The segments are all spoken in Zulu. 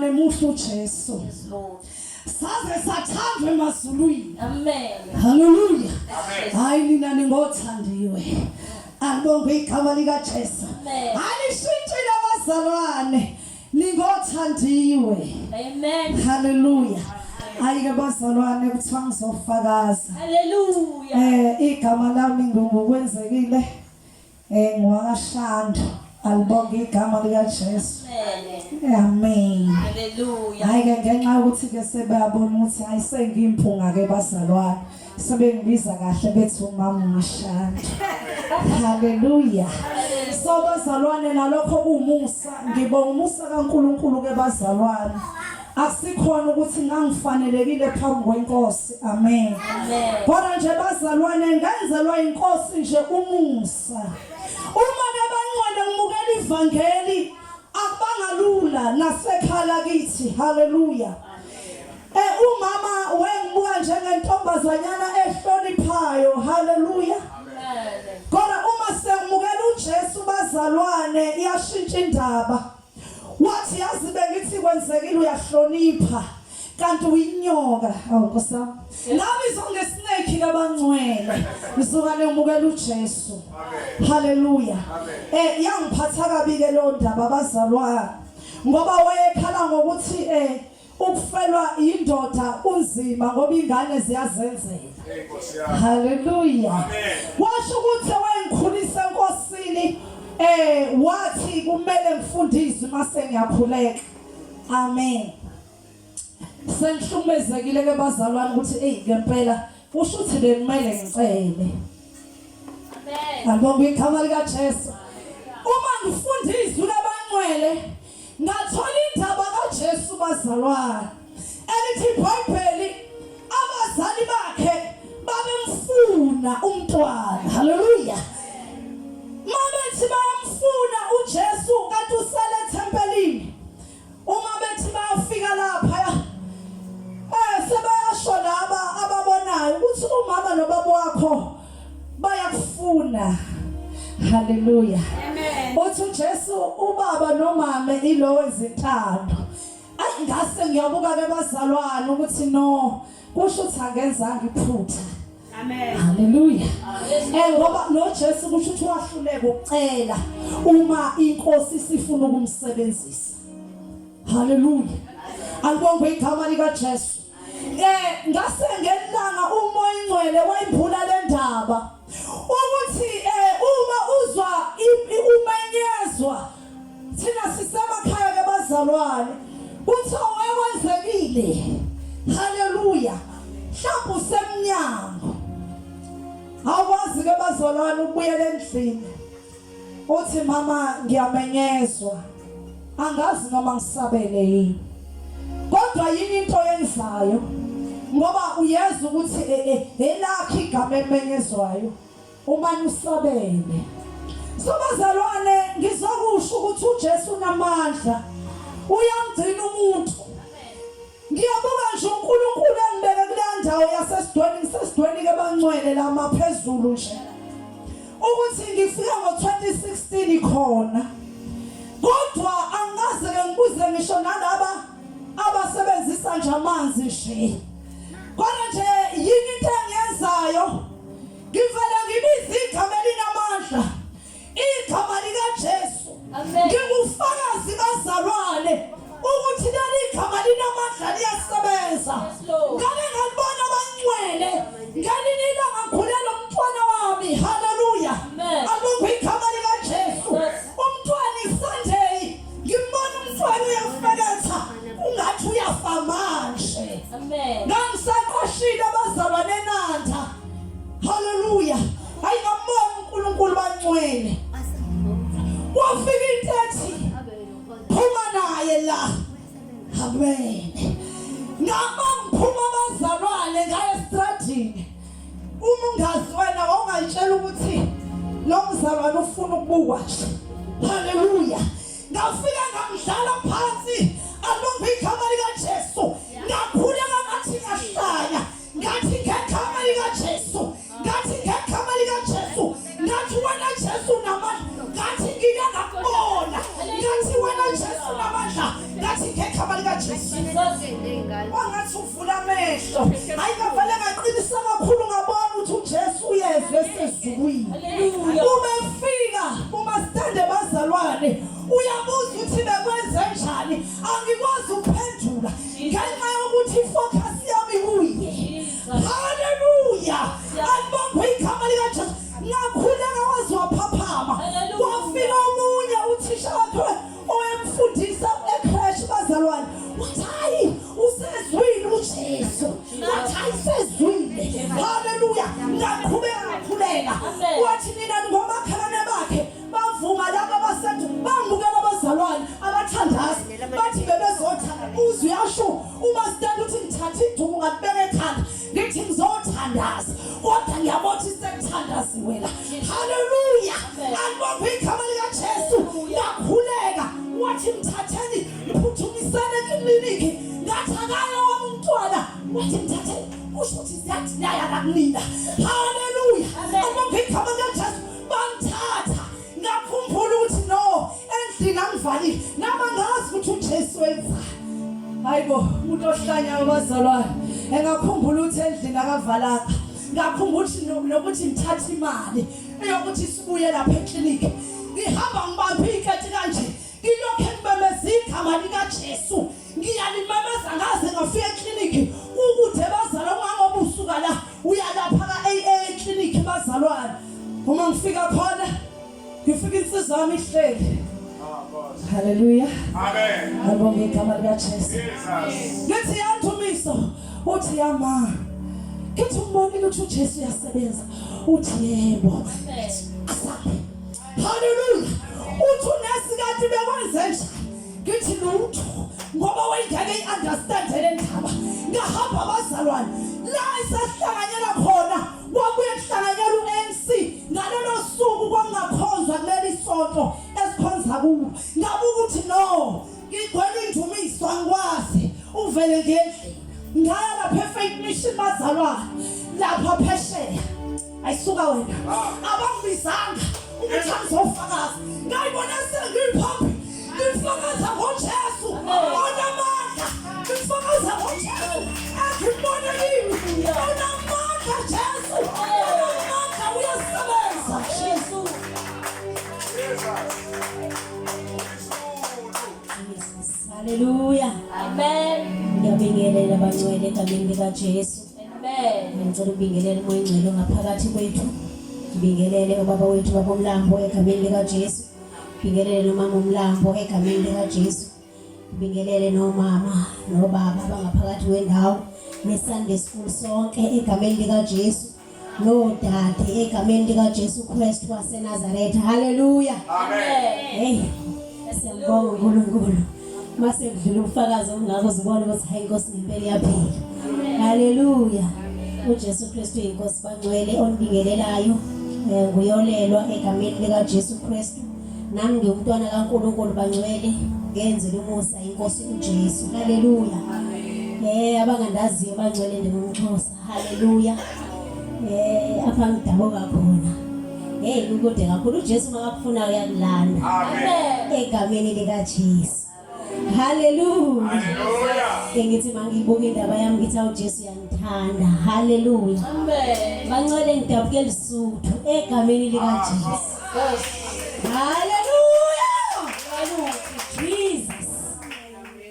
emuhle uJesu. Saze sathandwe emazulwini. Amen. Hallelujah. Amen. Hayi nina ningothandiwe. Angibonge igama lika Jesu. Amen. Alishintshile abazalwane ningothandiwe. Amen. Hallelujah. Ayike bazalwane kuthiwa ngizofakaza. Hallelujah. Igama lami ngokwenzekile ngwakashando. Alibonge igama lika Jesu. Amen. Hallelujah. Ayike ngenxa yokuthi ke sebeyabona ukuthi ayisengimphunga ke bazalwane. Sebengibiza kahle bethi umama ngashanda. Hallelujah. So bazalwane nalokho umusa ngibonga umusa kaNkuluNkulu ke bazalwane. Akusikhona ukuthi ngangifanelekile phambi kwenkosi. Amen. Kodwa nje bazalwane ngenzelwa inkosi nje umusa. Uma ke bangcwele ngimukela ivangeli akubangalula nasekhala kithi. Hallelujah. Umama wengibuka njengentombazanyana ehloniphayo. Hallelujah. Kodwa uma semukela uJesu bazalwane iyashintsha indaba. Wathi yazi bengithi kwenzekile uyahlonipha kanti uyinyoka. Awukosami. Ngabizwa ngesnake kabangcwele. Ngizokane ngimukela uJesu. Hallelujah. Yangiphatha kabi ke lo ndaba bazalwane. Ngoba wayekhala ngokuthi ukufelwa indoda unzima ngoba ingane ziyazenzela. Hallelujah. Washo ukuthi wengikhulisa enkosini wathi kumele ngifundise mase ngiyakhuleka. Amen. Sengihlumezekile ke bazalwane ukuthi ngempela usho ukuthi bekumele ngicele. Amen. Angibonge igama lika Jesu. Uma ngifundise labangcwele ngathola indaba kaJesu bazalwane. Elithi iBhayibheli abazali bakhe babemfuna umntwana. Hallelujah. Mabethi bayamfuna uJesu kanti usale ethempelini. Uma bethi bayafika lapha sebayasho laba ababonayo ukuthi umama nobaba wakho bayakufuna. Hallelujah. Amen. Uthi uJesu ubaba nomama ilo wezithando. Ngase ngiyabuka ke bazalwane ukuthi no kusho ukuthi angenzanga iphutha. Amen. Hallelujah. Ngoba noJesu kusho ukuthi wahluleka ukucela uma inkosi sifuna ukumsebenzisa. Hallelujah. Alibonge igama lika Jesu. Ngase ngelanga umoya ingcwele wayimbula le ndaba ukuthi uma uzwa umenyezwa thina sisemakhaya ke bazalwane uthi owekwenzekile. Hallelujah. Mhlawumbe usemnyango awukwazi ke bazalwane ukubuyela endlini uthi mama ngiyamenyezwa angazi noma ngisabele yini kodwa yini into yenzayo ngoba uyeza ukuthi elakhi igama elimenyezwayo umani usabele. So bazalwane ngizokusho ukuthi uJesu unamandla uyamgcina umuntu. Ngiyabuka nje uNkulunkulu engibeke kule ndawo yasesidweni ke bangcwele la maphezulu nje ukuthi ngifika ngo2016 khona kodwa angaze ke ngibuze ngisho nalaba abasebenzisa nje amanzi nje kodwa nje yini into engiyenzayo ngivela ngibiza igama elinamandla igama lika Jesu. Ngingufakazi bazalwane ukuthi leli igama linamandla liyasebenza. Ngake ngabona abangcwele ngelinye ilanga ngikhulela umntwana wami. Hallelujah. Alibonge igama lika Jesu. Umntwana iSunday ngimbona umntwana uyafeketha ungathi uyafa manje. Amen. Ngangisaqoshile abazalwane eNanda. Hallelujah. Ayingambona uNkulunkulu bangcwele. Wafika intethi phuma naye la. Amen. Ngama ngiphuma abazalwane ngaya estradini. Uma ungazi wena ongayitshela ukuthi lo mzalwane ufuna ukubukwa nje. Hallelujah. Ngafika ngamdlala phansi alibonge igama lika Jesu. Ngakhuleka ngathi ngahlanya ngathi ngegama lika Jesu. Ngathi ngegama lika Jesu. Ngathi wena Jesu namandla. Ngathi ngiyakubona. Ngathi wena Jesu namandla. Ngathi ngegama lika wathi mthathe kusho ukuthi siyadinaya nakunina. Hallelujah. Abonke igama likaJesu bamthatha ngakhumbula ukuthi no endlini angivalile nama ngazi ukuthi uJesu wenzani. Hayibo umuntu ohlanya abazalwane engakhumbula ukuthi endlini akavalanga ngakhumbula ukuthi nokuthi ngithatha imali eyokuthi sibuye lapha ekliniki ngihamba ngibambe ikati kanje ngilokho ngibemeza igama likaJesu ngiyalimemeza ngaze ngafika ekliniki ukude bazalwa ngoba usuka la uyalapha ka ekliniki bazalwane uma ngifika khona ngifika insizwa yami ihleli. Hallelujah. Amen. Ngibonga igama likaJesu. Jesus. Ngithi yandumiso uthi yama. Ngithi umbonile ukuthi uJesu uyasebenza. Uthi yebo. Asabe. Hallelujah. Uthi unesikhathi bekwenze njani? Ngithi lutho ngoba wayengeke iunderstand le ndaba. Ngahamba abazalwane la isahlanganyela khona wabuye kuhlanganyela uMC ngalelo suku kwangakhonzwa kuleli sonto esikhonza kubo. Ngabuka ukuthi no ngigcwele indumiso angikwazi uvele ngendlini ngaya lapha eFaith Mission bazalwane lapha phesheya ayisuka wena abangibizanga ukuthi angizofakaza ngayibona sengiphambi ngifakaza ngoJesu onamandla ngifakaza ngoJesu akubona yini onamandla Jesu onamandla uyasebenza Jesu. Hallelujah. Amen. Ngiyabingelela abangcwele egameni likaJesu. Amen. Ngicela ubingelele umoya ingcwele ngaphakathi kwethu. Ngibingelele ubaba wethu babomlambo egameni likaJesu. Ngibingelele nomama umlambo egameni likaJesu. Ngibingelele nomama nobaba abangaphakathi kwendawo neSunday School sonke egameni likaJesu. Nodade egameni likaJesu Kristu waseNazaretha. Hallelujah. Amen. Hey. Siyabonga uNkulunkulu. Mase kudlula ubufakazi ongako zibone ukuthi hayi Nkosi ngempela iyaphila. Hallelujah. uJesu Kristu inkosi bangcwele onibingelelayo nguyolelwa egameni likaJesu Kristu. Nami ngiyumntwana kaNkulunkulu bangcwele ngenzele umusa inkosi uJesu. Hallelujah. Abangandaziyo bangcwele ndingumXhosa. Hallelujah. Apha ngidabuka khona. Ukude kakhulu uJesu makakufuna uyakulanda. Amen. Egameni likaJesu. Hallelujah. Hallelujah. Ngithi mangibuka indaba yami ngithi uJesu uyangithanda. Hallelujah. Amen. Bangcwele ngidabuke Lesotho egameni likaJesu. Hallelujah. Jesus.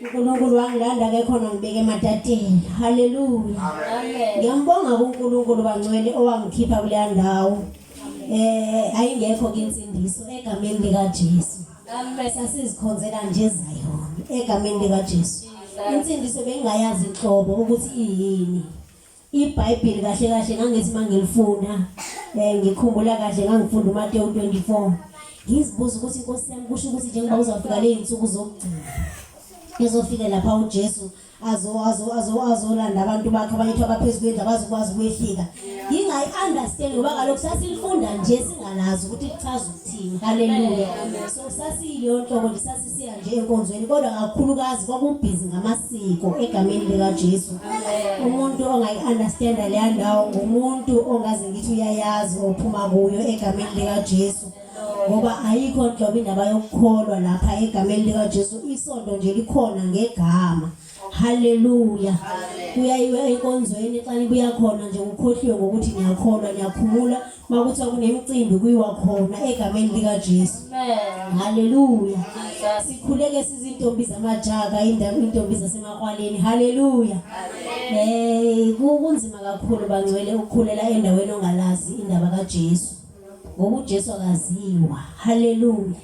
uNkulunkulu wangilanda ke khona ngibeke ematateni. Hallelujah. Amen. Ngiyambonga uNkulunkulu bangcwele owangikhipha kule ndawo. Ayingekho kinsindiso egameni likaJesu. Amen. Sasizikhonzela nje Zion egameni likaJesu. Insindiso bengayazi inhlobo ukuthi iyini. iBhayibheli kahle kahle ngangithi mangilifunda ngikhumbula kahle ngangifunda uMateyu 24. Ngizibuza ukuthi inkosi yami kusho ukuthi njengoba uzafika le insuku zokugcina ezofika lapha uJesu azolanda abantu bakhe abayithu abaphezulu kwendlu abazokwazi ukwehlika. Ngingayi understand ngoba kaloku sasilifunda nje singalazi ukuthi lichaza ukuthini. Hallelujah. So sasiyilo nhlobo nje sasisiya nje enkonzweni kodwa kakhulukazi kwakubhizi ngamasiko egameni likaJesu. Umuntu ongayi understand le ndawo ngumuntu ongaze ngithi uyayazi ophuma kuyo egameni likaJesu. Ngoba ayikho nhlobo indaba yokukholwa lapha egameni likaJesu. Isonto nje likhona ngegama. Hallelujah. Kuyayiwe enkonzweni xa nibuya khona nje ukhohliwe ngokuthi ngiyakholwa ngiyakhumula makuthi kunemicimbi kuyiwa khona egameni likaJesu. Amen. Hallelujah. Sikhuleke sizintombi zamajaka intombi zasemakwaleni. Hallelujah. Kunzima kakhulu bangcwele ukukhulela endaweni ongalazi indaba kaJesu. Ngoba uJesu akaziwa. Hallelujah.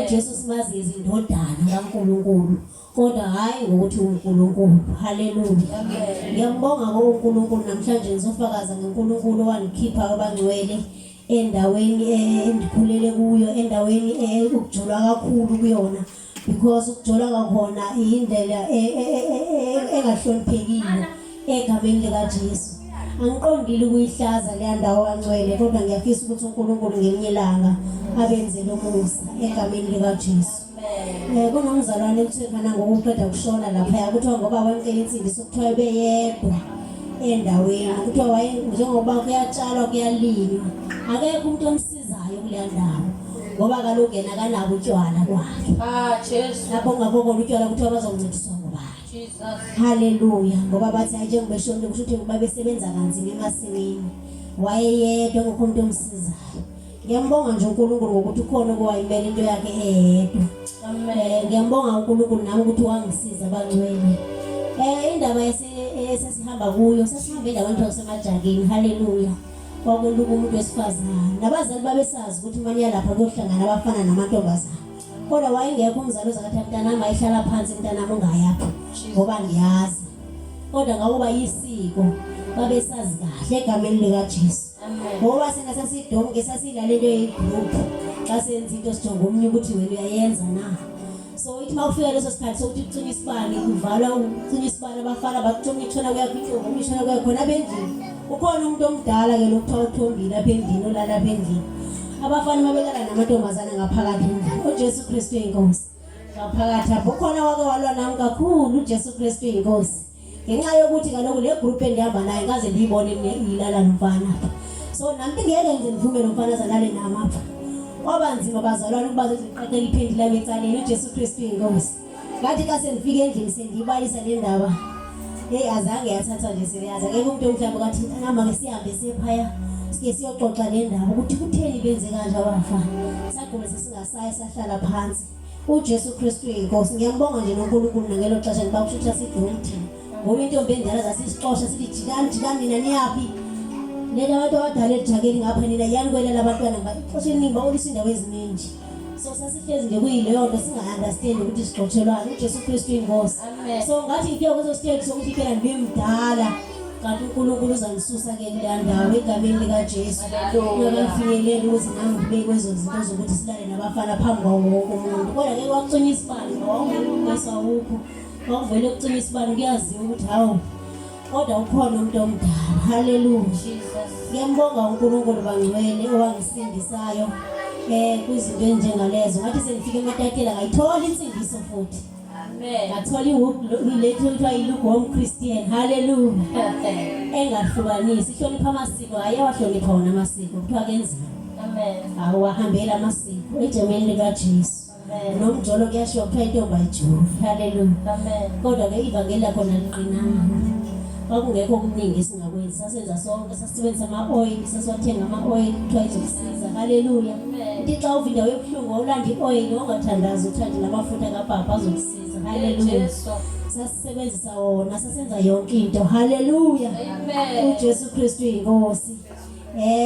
uJesu simazi izindodana kaNkulunkulu kodwa hayi ngokuthi uNkulunkulu. Hallelujah. Ngiyambonga uNkulunkulu namhlanje ngizofakaza ngeNkulunkulu owangikhipha abangcwele endaweni endikhulele kuyo endaweni ukujula kakhulu kuyona because ukujula kwakhona indlela engahloniphekile egameni likaJesu. Angiqondile ukuyihlaza le ndawo kaNgcwele kodwa ngiyafisa ukuthi uNkulunkulu ngelinye ilanga abenzele umusa egameni likaJesu. Kunomzalwane uthekana ngokuqeda kushona lapha yakuthiwa ngoba wamcela insindiso kuthiwa beyedwa endaweni kuthiwa njengoba kuyatshalwa kuyalinywa akekho umuntu omsizayo kuleya ndawo ngoba kaloku yena akanabo utshwala kwakhe. Jesu. Lapho ungabona utshwala kuthiwa bazoncediswa ngobani. Jesus. Haleluya. Ngoba bathi hayi njengoba eshonile kusho ukuthi babesebenza kanzima emasimini wayeyedwa ngokho umuntu omsizayo. Ngiyambonga nje uNkulunkulu ngokuthi ukhona okwayimela into yakhe eyedwa. Amen. Ngiyambonga uNkulunkulu nami ukuthi wangisiza bangcwele. Indaba esesihamba kuyo sesihamba endaweni yasemajageni. Haleluya. Kwakuloku umuntu wesifazane nabazali babesazi ukuthi manje lapha kuyohlangana abafana namantombazana. Kodwa wayengekho umzali ozakathi mntanami ayihlala phansi mntanami ungayaphi ngoba ngiyazi. Kodwa ngoba yisiko babesazi kahle egameni lika Jesu. Ngoba sina sasidonke sasilale into yegroup xa senza into sijonga omnye ukuthi wena uyayenza na. So ithi mawufika leso sikhathi sokuthi ucima isibani kuvalwa ucima isibani abafana bakuthoma itshona kuyakhithoba umishona kuyakhona abendlini. Ukhona umuntu omdala ke lokuthiwa uthombile apha endlini olala apha endlini. Abafana babelala namantombazana ngaphakathi endlini. uJesu Kristu inkosi. Ngaphakathi apho khona wake walwa nami kakhulu uJesu Kristu inkosi. Ngenxa yokuthi kaloku le group endihamba nayo ngaze ndiyibone ilala nomfana apha. So nami ngeke nje nivume nomfana azalale nami apha. Wabanzima bazalwana ukuba ziqaqela iphendi lami ecaleni uJesu Kristu inkosi. Ngathi xa senifika endlini sendiyibalisa le ndaba. Azange yathatha nje serious. Akekho umuntu omhlaba kathi namba ke sihambe sephaya. Sike siyoxoxa le ndaba ukuthi kutheni benze kanje abafana. Sagquma sesingasayi sahlala phansi. uJesu Kristu inkosi. Ngiyambonga nje noNkulunkulu ngelo xesha ngibakushutha sidonke. Ngoba intombi endala zasisixosha sithi jikani nina niyaphi. Lena abantu abadala ejakeni ngapha nina yani kwelela abantwana baxesha eliningi baolisa indawo eziningi. So sasihlezi nje kuyileyo nto singa-understand ukuthi sixotshelwane uJesu Kristu inkosi. So ngathi ngifike kweso stage sokuthi phela ndibe mdala kanti uNkulunkulu uzangisusa-ke kuleya ndawo egameni likaJesu. Uyabafinyeleli ukuthi nami ngibe kwezo zinto zokuthi silale nabafana phambi kwawo wonke umuntu. Kodwa ke kwakucinya isibani wawuvele ugesi awukho. Wawuvele kucinya isibani kuyaziwa ukuthi hawu kodwa ukhona umuntu omdala. Haleluya. Ngiyambonga uNkulunkulu bangcwele owangisindisayo kwizinto enjengalezo. Ngathi sengifike ematayitela ngayithola insindiso futhi. Amen. Ngathola ilethu kuthiwa yi-lukewarm Christian. Haleluya. Engahlukanisi ihlonipha amasiko hayi awahlonipha wona amasiko kuthiwa kenziwa. Amen. Awahambela amasiko egameni likaJesu. Amen. Nomjolo kuyashiwo kuthiwa intombi ayijoli. Haleluya. Amen. Kodwa ke ivangeli lakhona liqinanga. Kwakungekho okuningi esingakwenza sasenza sonke sasebenzisa ama-oil sasiwathenga ama-oil kuthiwa izokusiza. Haleluya. Uthi xa uva indawo ebuhlungu wawulanda i-oil ongathandazi uthande namafutha kababa azokusiza. Haleluya. Sasisebenzisa wona sasenza yonke into. Haleluya. uJesu Kristu inkosi.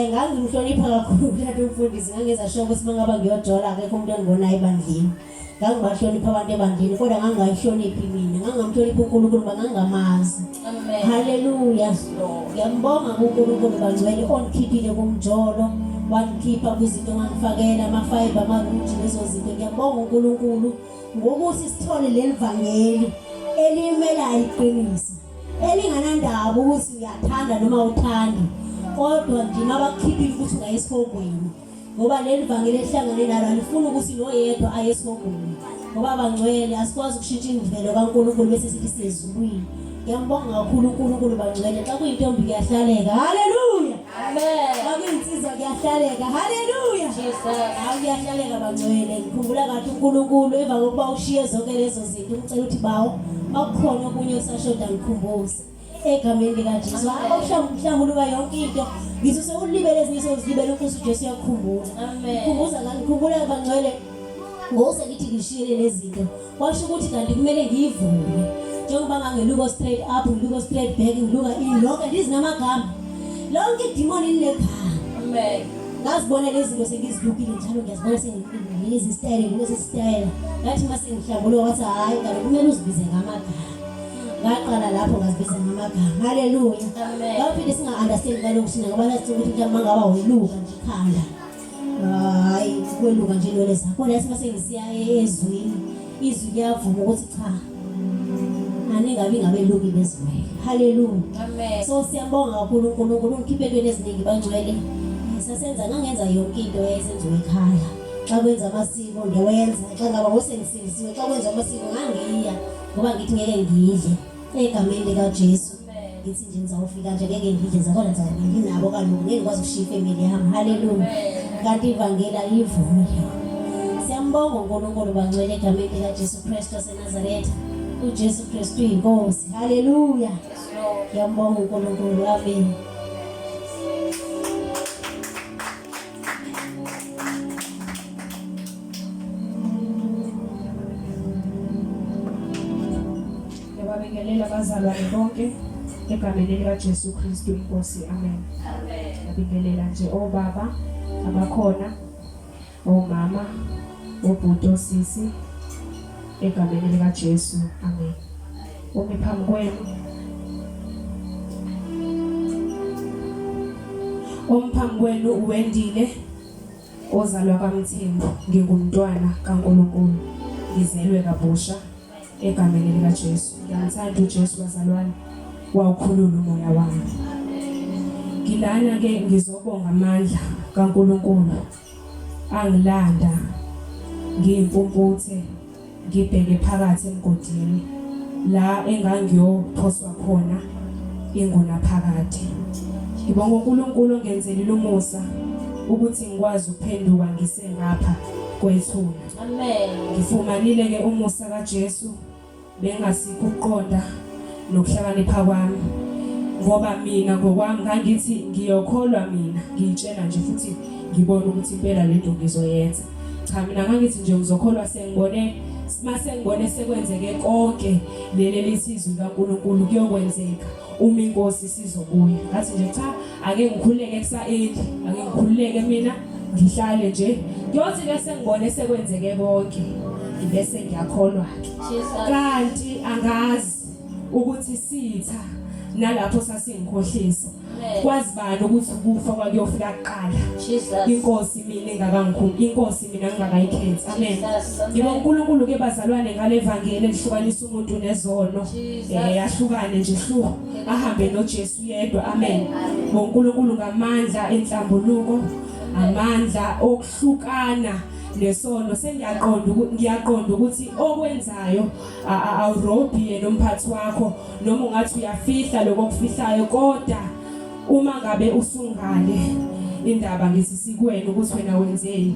Ngangimhlonipha kakhulu uthatha umfundisi ngangenza sure ukuthi mangaba ngiyojola akekho umuntu engibonayo ebandleni. Ngangibahlonipha abantu ebandleni kodwa ngangayihloniphi mina ngangamhlonipha uNkulunkulu ngangamazi. Haleluya. Ngiyambonga uNkulunkulu bangcwele ondikhiphile kumjolo wangikhipha kwizinto ngangifakela ama-fiber ama-root lezo zinto. Ngiyambonga uNkulunkulu ngokuthi sithole leli vangeli elimelayo iqiniso elinganandaba ukuthi uyathanda noma uthandi kodwa ndima abakukhiphile ukuthi ungaye esihogweni ngoba leli vangeli elihlangane nalo alifuni ukuthi lo yedwa aye esihogweni ngoba bangcwele asikwazi ukushintsha imvelo kaNkulunkulu bese sithi sezulwini. Ngiyambonga kakhulu uNkulunkulu bangcwele xa kuyintombi kuyahlaleka. Haleluya. Amen. Xa kuyinsizwa kuyahlaleka. Haleluya. Kuyahlaleka bangcwele. Ngikhumbula kahle uNkulunkulu emva kokuba ushiye zonke lezo zinto umcela ukuthi bawo bakukhona okunye usashoda ngikhumbuze egameni likaJesu. Mhlawumbe yonke into ngithi sewulibele ezinye sewuzilibele uNkosi uJesu uyakukhumbuza. Ngikhumbula bangcwele ngose ngithi ngishiyele lezi zinto washo ukuthi kanti kumele ngiyivume njengoba ngangeluko straight up ngiluko straight back ngiluka lonke lizinamagama lonke idemoni linegama. Amen. Ngazibona lezi zinto sengizilukile njalo ngiyazibona sengilezi style ngilezi style ngathi mase ngihlambuluka wathi hayi kanti kumele uzibize ngamagama. Ngaqala lapho ngazibiza ngamagama. Haleluya. Amen. Ngaphinde singa-understand ngalokhu thina ngoba nathi ukuthi mhlawumbe mangaba weluka nje ikhanda hayi kweluka nje lole zakho kodwa yathi mase ngisiya ezwini izwi liyavuma ukuthi cha aningabi ngabeluki bezimele. Haleluya. Amen. So siyambonga kakhulu uNkulunkulu ungikhiphe entweni eziningi bangcwele. Sasenza ngangenza yonke into eyenziwa ekhaya. Xa kwenza amasiko ngiwenza xa ngaba ngosengisindisiwe xa kwenza amasiko ngangiya ngoba ngithi ngeke ngidle egameni likaJesu. ngithi nje ngizawufika nje ngeke ngidleze kodwa nginabo kaloku ngeke ngikwazi ukushiya ifamily yami haleluya kanti ivangeli ayivumi siyambonga uNkulunkulu bangcwele egameni likaJesu Kristu waseNazaretha uJesu Kristu inkosi haleluya ngiyambonga uNkulunkulu amen Ngiyabingelela abazalwane bonke egameni likaJesu Kristu inkosi amen. Ngiyabingelela nje obaba abakhona omama obhuti osisi egameni likaJesu amen. Umi phambi kwenu Umphambi kwenu uwendile ozalwa kaMthembu ngingumntwana kaNkulunkulu ngizelwe kabusha egameni likaJesu. Ngiyamthanda uJesu bazalwane wawukhulula umoya wami. Ngilana ke ngizobonga amandla kaNkulunkulu angilanda ngiyimpumputhe ngibheke phakathi emgodini la engangiyophoswa khona ingona phakathi. Ngibonga uNkulunkulu ongenzelile umusa ukuthi ngikwazi ukuphenduka ngisengapha kwethuna. Amen. Ngifumanile ke umusa kaJesu bengasikho ukuqonda nokuhlakanipha kwami ngoba mina ngokwami ngangithi ngiyokholwa mina ngiyitshela nje futhi ngibona ukuthi impela lento ngizoyenza. Cha mina ngangithi nje ngizokholwa sengibone mase ngibone sekwenzeke konke leli sizwe kaNkulunkulu kuyokwenzeka uma inkosi sizobuya. Ngathi nje cha ake ngikhuleke kusaeli ake ngikhuleke mina ngihlale nje ngiyothi bese ngibone sekwenzeke konke bese ngiyakholwa kanti angazi ukuthi sitha nalapho sasingikhohlisa kwazi bani ukuthi ukufa kwakuyofika kuqala inkosi mina engakangikhumbi inkosi mina ngingakayikhethi amen. Ngibonga uNkulunkulu ke bazalwane ngale evangeli elihlukanisa umuntu nezono yahlukane nje ahambe noJesu yedwa amen. Ngibonga uNkulunkulu ngamandla enhlambuluko amandla okuhlukana lesono ngiyaqonda ukuthi okwenzayo awurobhi nomphathi wakho noma ungathi uyafihla lokufihlayo kodwa uma ngabe usungale indaba ngithi sikwena ukuthi wena wenzeni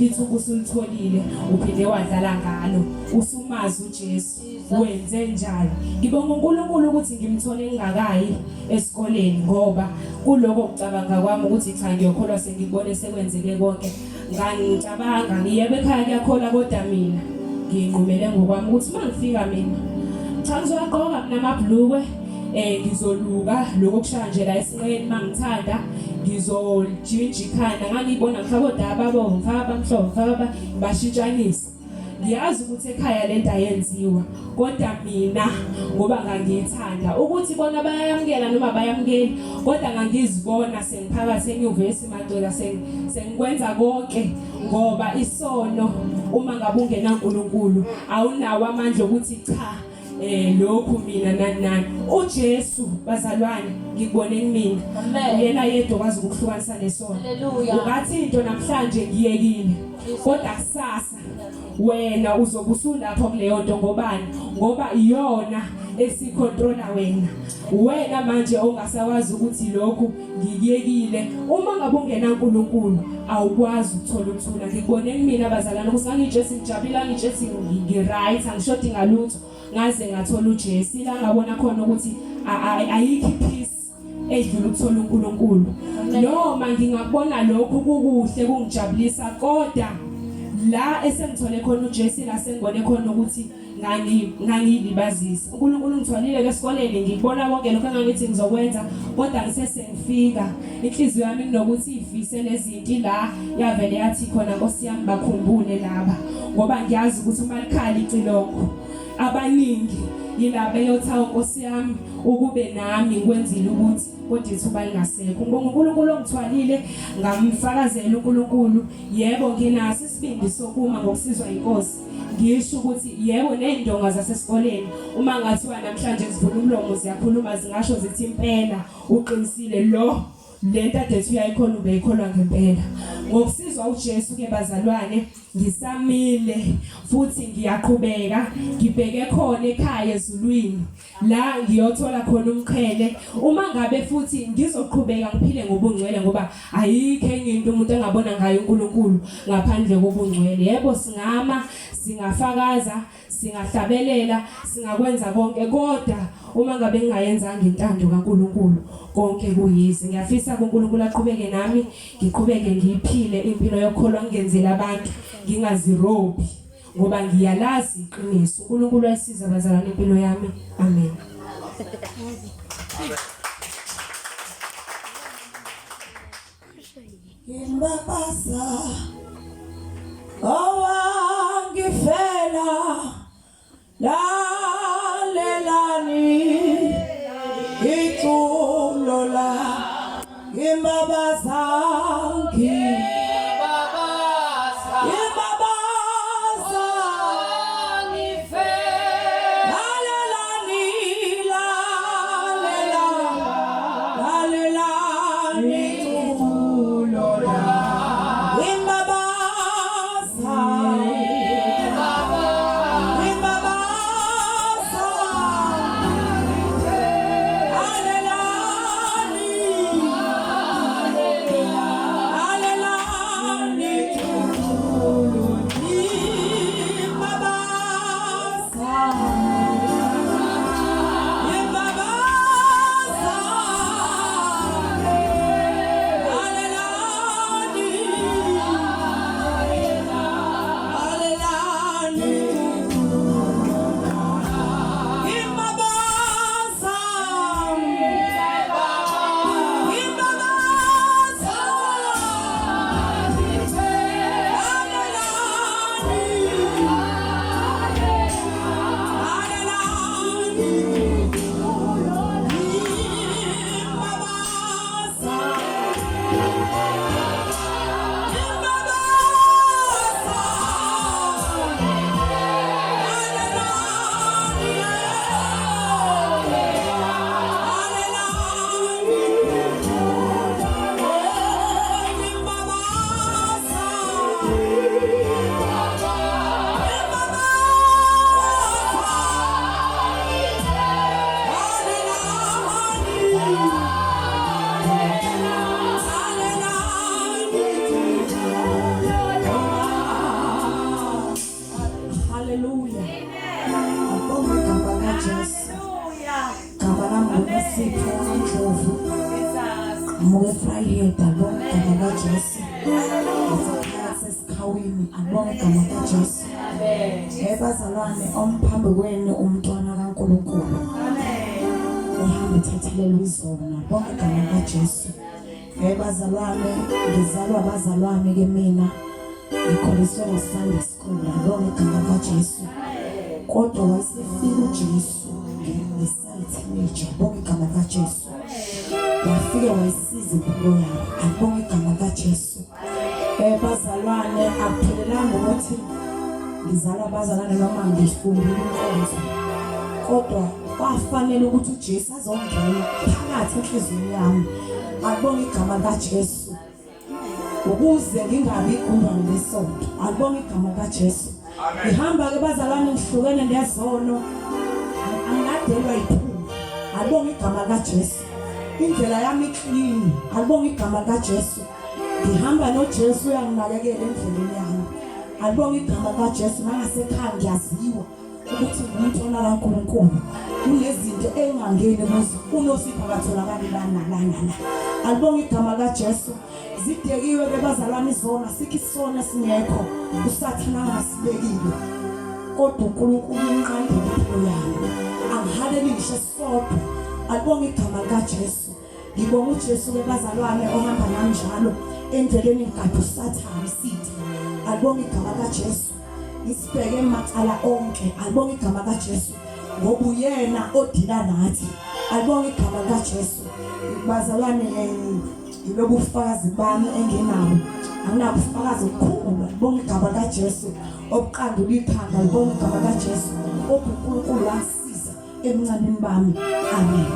ithuku usulitholile uphinde wadlala ngalo usumazi uJesu wenze njani. Ngibonga uNkulunkulu ukuthi ngimthole ngingakayi esikoleni ngoba kuloko ukucabanga kwami ukuthi cha ngiyokholwa sengibone sekwenzeke konke ngicabanga ngiyebe ekhaya ngiyakhola kodwa mina nginqumele ngokwami ukuthi mangifika mina cha ngizogqoka mina amabhlukwe ngizoluka lokho kushaya nje la esinqeni mangithanda ngizojinja ikhanda ngangibona ngifaka odaba babomvu ngifaka abamhlophe ngifaka bashintshanisa. Ngiyazi ukuthi ekhaya lento ayenziwa kodwa mina ngoba ngangiyithanda ukuthi bona bayamkela noma bayamkeli kodwa ngangizibona sengiphakathi enyuvesi madoda sengikwenza konke ngoba isono uma ngabe ungena uNkulunkulu awunawo amandla ukuthi cha lokhu mina nani uJesu bazalwane ngikubone kimi yena yedwa kwazi ukuhlukanisa lesono. Ungathi into namhlanje ngiyekile kodwa kusasa wena uzobe usulapho kuleyo nto ngobani ngoba iyona esicontrola wena manje ongasakwazi ukuthi lokhu ngikiyekile uma ngabe ungena uNkulunkulu awukwazi ukuthola ukuthula. Ngikubone kimi abazalwane ukuthi ngangijesi ngijabula ngijesi ngiright angishodi ngalutho ngaze ngathola uJesu la ngabona khona ukuthi ayikho peace edlula ukuthola uNkulunkulu noma ngingakubona lokhu kukuhle kungijabulisa kodwa la esengithole khona uJesu la sengibone khona ukuthi ngangilibazisa. uNkulunkulu ngithwalile esikoleni ngikubona konke lokho engangithi ngizokwenza kodwa ngisesengifika inhliziyo yami kunokuthi ifise lezinto la yavele yathi khona Nkosi yami bakhumbule laba ngoba ngiyazi ukuthi uma likhali icilongo abaningi yilaba eyothawa Nkosi yami ukube nami ngikwenzile ukuthi kodwa ithuba lingasekho. Ngibonga uNkulunkulu ongithwalile ngamfakazela uNkulunkulu yebo nginaso isibindi sokuma ngokusizwa inkosi ngisho ukuthi yebo nezindonga zasesikoleni uma ngathiwa namhlanje zivula umlomo ziyakhuluma zingasho zithi impela uqinisile lo lento ade uyayikholwa ubeyikholwa ngempela ngokusizwa uJesu ke bazalwane ngisamile futhi ngiyaqhubeka ngibheke khona ekhaya ezulwini la ngiyothola khona umqhele uma ngabe futhi ngizoqhubeka ngiphile ngobungcwele ngoba ayikho enye into umuntu engabona ngayo uNkulunkulu ngaphandle kobungcwele. Yebo singama singafakaza singahlabelela singakwenza konke kodwa uma ngabe ngingayenzanga intando kaNkulunkulu konke kuyize. Ngiyafisa uNkulunkulu aqhubeke nami ngiqhubeke ngiphile impilo yokholwa ngenzela abantu ngingazirobhi ngoba ngiyalazi iqiniso. uNkulunkulu ayisiza abazalwane impilo yami. Amen. Imbabasa owangifela lalelani itulola imbabasa Bazalwane omphambi kwenu umntwana kaNkulunkulu. Uhambe thethelela izona bonke igama kaJesu. Bazalwane ngizalwa bazalwane ke mina ngikholiswe ngoSunday school bonke igama kaJesu. Kodwa wasefika uJesu ngesayithi bonke igama kaJesu. Wafike wayisiza impilo yami bonke igama kaJesu. Bazalwane akuphelelanga ukuthi ngizalwa bazalwane noma ngifundile inkonzo kodwa kwafanele ukuthi uJesu azongena phakathi enhliziyweni yami akubonge igama kaJesu ukuze ngingabi igundane lesonto akubonge igama kaJesu. Ngihamba ke bazalwane ngihlukene ngezono anginadelwa iphupho akubonge igama kaJesu. Indlela yami clean akubonge igama kaJesu. Ngihamba noJesu uyanginakekela endleleni yami akubonge igama kaJesu. Nangasekhaya ngiyaziwa ukuthi ngumntwana kaNkulunkulu kunezinto engangeni kuzo unosipho katholakali lana. Akubonge igama kaJesu. Zidekiwe ke bazalwane izona sikhi sona singekho usathana angasibekile kodwa uNkulunkulu unqande impilo yami angihaleli ngisho sodwa. Akubonge igama kaJesu. Ngibonga uJesu ke bazalwane ohamba nami njalo endleleni ngikade usathana sithi akubonge igama kaJesu. Isibheke emacala onke akubonge igama kaJesu ngoba uyena odila nathi akubonge igama kaJesu. Bazalwane yilobu ufakazi bami engenabo anginabo ufakazi obukhulu akubonge igama kaJesu obuqandula ikhanda akubonge igama kaJesu uNkulunkulu wasiza emncaneni bami. Amen.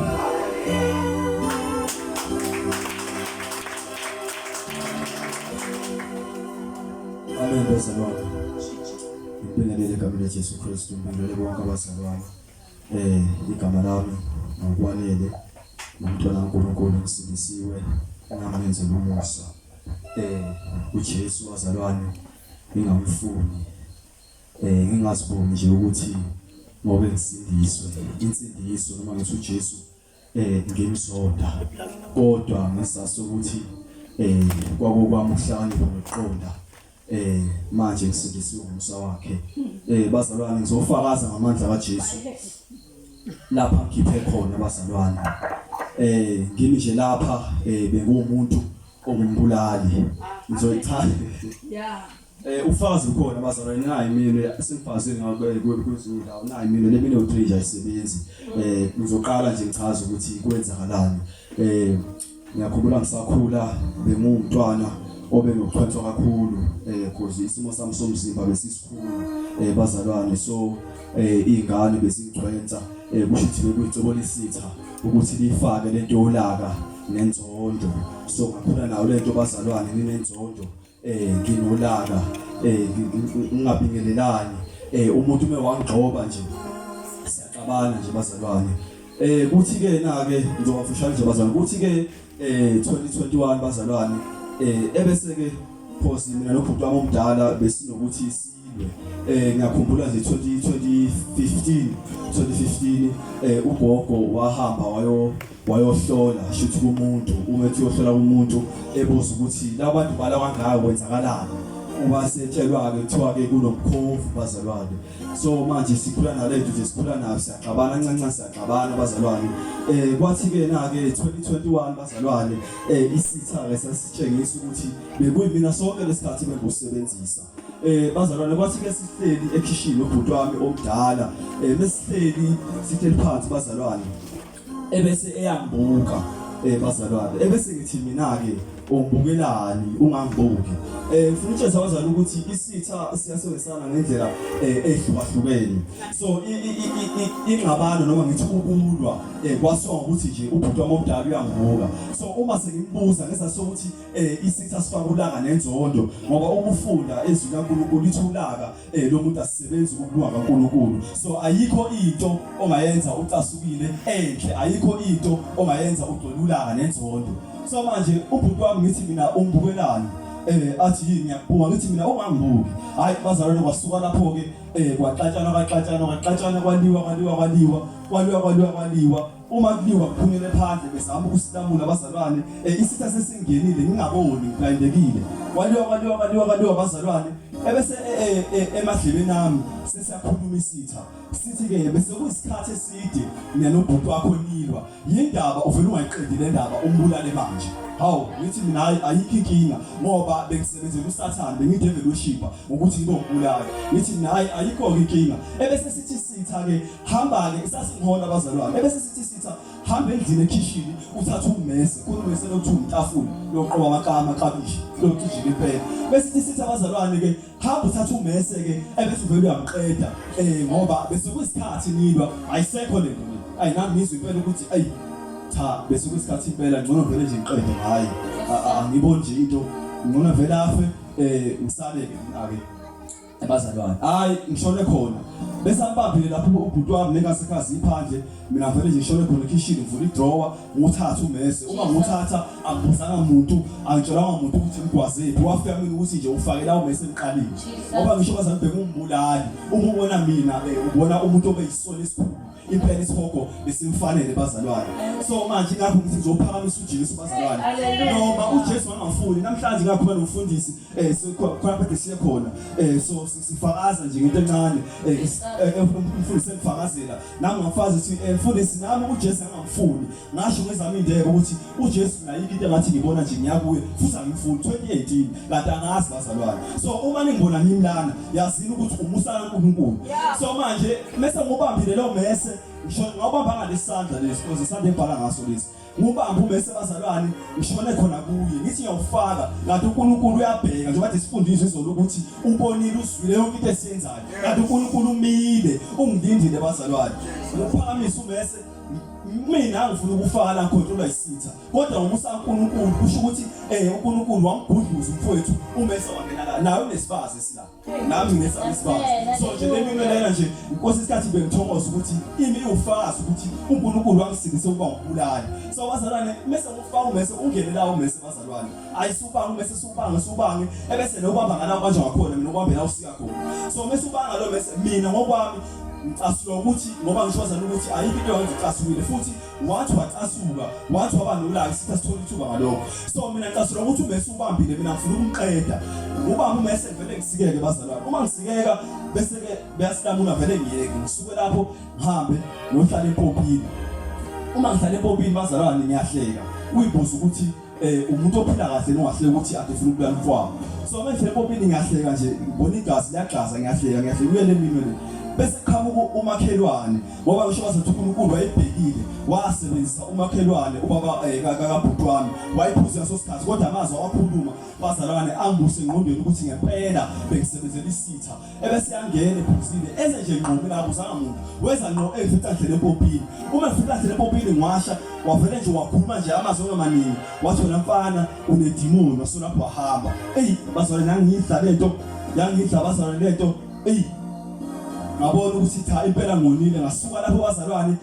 bazalwane. Ngibingelele egameni likaJesu Kristu, ngibingelele bonke abazalwane. Igama lami ngokwanele umntwana kaNkulunkulu ngisindisiwe ngamenzela umusa. uJesu wazalwane ngingamfuni. Ngingaziboni nje ukuthi ngoba ngisindiswe, insindiso noma ngithi uJesu ngimzonda. Kodwa ngisaso ukuthi kwakukwami ukuhlakanipha nokuqonda. Manje ngisindisiwe ngumusa wakhe. Bazalwane ngizofakaza ngamandla kaJesu lapha ngiphe khona bazalwane. Ngimi nje lapha bengumuntu ongumbulali. Ngizoyithanda. Ufakazi ukhona bazalwane, nayi mina sengifazile ngakwezindawo, nayi mina lemine u3 ayisebenzi. Ngizoqala nje ngichaza ukuthi kwenzakalani. Ngiyakhumbula ngisakhula bengumntwana obenokuxhwanthwa kakhulu because isimo sami somzimba besisikhulu bazalwane. So ingane besingixhwentsa kusho ukuthi bekuyicebo lesitha ukuthi lifake lento yolaka nenzondo. So ngakhula nayo lento bazalwane, nginenzondo nginolaka ngingabingelelani. Umuntu uma wangigcoba nje siyaxabana nje bazalwane. Kuthi ke na-ke ngizobafushane nje bazalwane, kuthi ke 2021 bazalwane ebese ke phosi mina nobhuti wami omdala besinokuthi silwe. Ngiyakhumbula nje 2015 ugogo wahamba wayohlola shuthi kumuntu, umethi uyohlola kumuntu ebuza ukuthi labantu bala kangaka kwenzakalani. Uba setshelwa ke kuthiwa ke kunomkhovu bazalwane. So manje sikhula nalethu nje, sikhula nayo, siyaxabana kancane siyaxabana bazalwane. Kwathi ke na ke 2021 bazalwane isitha ke sasitshengisa ukuthi bekuyimina sonke lesikhathi bengusebenzisa. Bazalwane kwathi ke sihleli ekitchen ubhuti wami omdala besihleli sihleli phansi bazalwane. Ebese eyangibuka bazalwane, ebese ngithi mina ke ungibukelani ungangibuki. Ngifuna ukutshela abazalwane ukuthi isitha siyasebenzisana ngendlela ehlukahlukene. So ingxabano noma ngithi ukulwa kwasiwa ukuthi nje ubhuti wami omdala uyangibuka. So uma sengimbuza ngesase ukuthi isitha sifaka ulaka nenzondo ngoba ukufunda ezwi kaNkulunkulu lithulaka lo muntu asisebenzi ukubunga kaNkulunkulu. So ayikho into ongayenza ucasukile enhle, ayikho into ongayenza udolulaka nenzondo. So manje ubhuti wami ngithi mina ungibukelani, athi yini ngiyakubonga, ngithi mina ungangibuki. Hayi bazalwane, kwasuka lapho ke kwaxatshana kwaliwa. Uma kuliwa kuphumele phandle bezama ukusilamula bazalwane. Isitha sesingenile ngingaboni, ngilindekile. Kwaliwa bazalwane. Ebese emadlebeni nami sesiyakhuluma isitha. Sithi ke bese kuyisikhathi eside mina nobhuti wakho nilwa. Yindaba uvela ungayiqedi le ndaba umbulale manje. Hawu ngithi mina ayikho inkinga ngoba bengisebenzela uSathane, bengidevil worshipper ukuthi ngizombulala. Ngithi mina ayikho inkinga. Ebese sithi sitha ke hamba ke sasingihona bazalwane. Ebese sithi sitha hamba endlini ekitchen uthatha ummese, kunomese lokuthi umtafula loqoba amakama akabishi lokujika iphela. Bese sithi sitha bazalwane ke hamba uthatha ummese ke ebese uvela uyamqeda ngoba bese kuyisikhathi nilwa ayisekho lento. Nami ngizwe impela ukuthi cha bese kuyisikhathi impela ngcono vele nje ngiqede hayi angiboni nje into ngcono vele afe ngisale ake abazalwane. Hayi ngishone khona bese ambambile lapho ubhuti wami nengasekhazi iphandle, mina vele nje ngishone khona ekitchen ngivula idrawer nguthatha ummese. Uma nguthatha angibuzanga umuntu, angitshelanga umuntu ukuthi ngigwazephi. Wafika mina ukuthi nje ufake lawo ummese emqaleni ngoba ngisho bazalwane bengumbulali. Uma ubona mina ubona umuntu obeyisona esikhulu impela isihogo besimfanele bazalwane. So manje ngakho ngithi ngizophakamisa uJesu bazalwane noma uJesu angafuni. Namhlanje ngakho nomfundisi khona phethe siye khona so sifakaza nje into encane umfundisi efakazela nami ngafazi ukuthi mfundisi nami uJesu angafuni. Ngasho ngezami indebe ukuthi uJesu nayike into engathi ngibona nje ngiyakuye futhi angifuni 2018 kanti angazi bazalwane. So uma ningibona ngimlana yazini ukuthi umusa kaNkulunkulu. So manje mase ngobambile lo mese ngishona ngawubamba ngalesandla lesi because isandla ebhala ngaso lesi ngubamba ummese bazalwane ngishone khona kuye ngithi ngiyawufaka kanti uNkulunkulu uyabheka njengoba sifundiswe izolo ukuthi ubonile uzwile yonke into esiyenzayo kanti uNkulunkulu umile ungilindile bazalwane. Ngiphakamisa ummese mina angifuna ukufaka la control isitha kodwa ngomusa kaNkulunkulu kusho ukuthi uNkulunkulu wamgudluza umfowethu umese wangena la nayo nesifazi sila nami ngesami isifazi so nje leminwelela nje inkosi isikhathi bengithokoza ukuthi imi ufazi ukuthi uNkulunkulu wangisindise ukuba ngibulali so bazalwane mase ngifaka umese ungene la umese bazalwane ayisubanga umese subange ebese nobamba ngala kanje ngakhona mina ubambe la usika khona so mase ubanga lo mese mina ngokwami ngicasula ukuthi ngoba ngisho bazana ukuthi ayikho into engicasule futhi wathi waba nolaka sithi asithola ithuba ngalokho so mina ngicasula ukuthi umese ubambile mina ngifuna ukumqeda ubamba umese vele ngisikeke bazalwane uma ngisikeka bese ke beyasilamula vele ngiyeke ngisuke lapho ngihambe nohlala empophini uma ngihlala empophini bazalwane ngiyahleka uyibuza ukuthi umuntu ophila kahle nongahleka ukuthi ade ufuna ukubulala umfowabo so manje empophini ngiyahleka nje ngibona igazi liyagxaza ngiyahleka uyele mina le bese qhamuka umakhelwane ngoba ngisho bazothi uNkulunkulu wayebhekile wasebenzisa umakhelwane ubaba kaBhuti wami wayiphuza ngaso sikhathi kodwa amazwi awakhuluma bazalwane angibuse engqondweni ukuthi ngempela bengisebenzela isitha ebese yangena ephuzile eze nje ngqondo labuzanga umuntu weza ngqo efika endlele empophini uma efika endlele empophini ngwasha wavele nje wakhuluma nje amazwi amaningi wathi wena mfana unedimoni wasolapho wahamba bazalwane nangidla lento yangidla bazalwane lento ngabona ukuthi cha impela ngonile ngasuka lapho bazalwane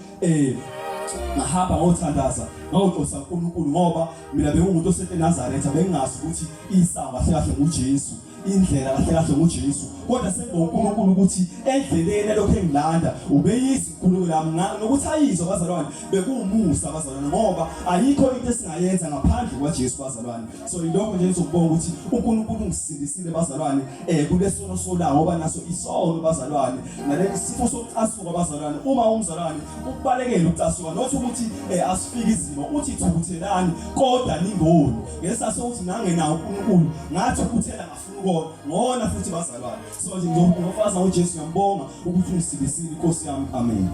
ngahamba ngothandaza ngawuxosa uNkulunkulu ngoba mina bengumuntu oseNazaretha bengazi ukuthi isamba kahle nguJesu indlela kahle nguJesu kodwa sengoNkulunkulu ukuthi endleleni lokho engilanda ubeyisi uNkulunkulu lami nokuthi ayizwe bazalwane bekuwumusa bazalwane ngoba ayikho into esingayenza ngaphandle kwaJesu bazalwane so ilokho nje ngizokubona ukuthi uNkulunkulu ungisindisile bazalwane kulesono sola ngoba naso isono bazalwane nale sifo sokucasuka bazalwane uma umzalwane ukubalekela ukucasuka nothi ukuthi asifike izimo uthi thukuthelani kodwa ningoni ngesaso ukuthi nangenawo uNkulunkulu ngathi ukuthela ngafuna ngona futhi bazalwane so nje ngizofaza uJesu ngiyambonga ukuthi ungisindisile inkosi yami amen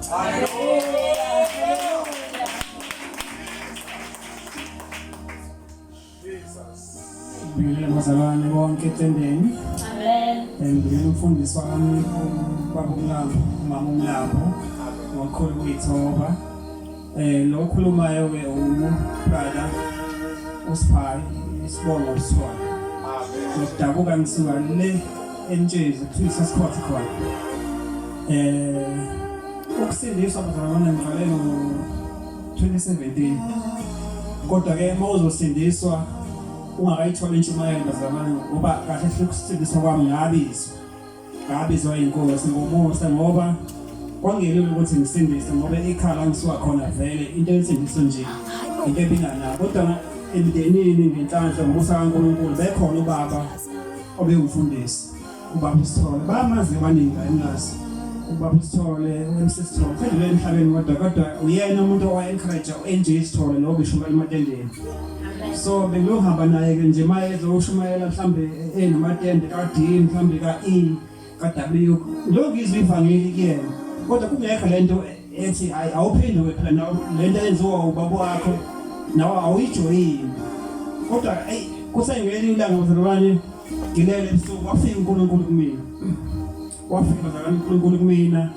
Ngibingelela bazalwane bonke etendeni Amen. ngibingelela umfundisi wami ubaba uMlambo umama uMlambo ngokhulu kuyithoba lokhulumayo ke brother uSiphayi isibongo usithwala ngidabuka ngisuka le entshezi kuthiwa isikhathi khona ukusindiswa bazalwane ngiqale ngo-2017 kodwa ke mawuzosindiswa ungakayithola intshumayelo bazalwane ngoba kahle hle ukusindiswa kwami ngabizwa inkosi ngomusa ngoba kwangelile ukuthi ngisindise ngoba ikhala ngisuka khona vele into yensindiso nje into ebingana kodwa emndenini ngenhlanhla ngomusa kaNkulunkulu bekhona ubaba obewumfundisi ubaba Sithole bamazi abaningi engazi ubaba Sithole uMsithole phela emhlabeni kodwa uyena umuntu owa-encourage uNJ Sithole nobishop ematendeni so bengiyohamba naye ke nje maye ezoshumayela mhlambe enamatende kaDini mhlambe kaE kaW lokho izwe ivangeli kuyena kodwa kungekho lento ethi awuphinde phela nawo lento enziwa ubaba wakho nawe awuyijoyini kodwa kusengeli ilanga bazalwane ngilele ebusuku wafika uNkulunkulu kumina wafika bazalwane uNkulunkulu kumina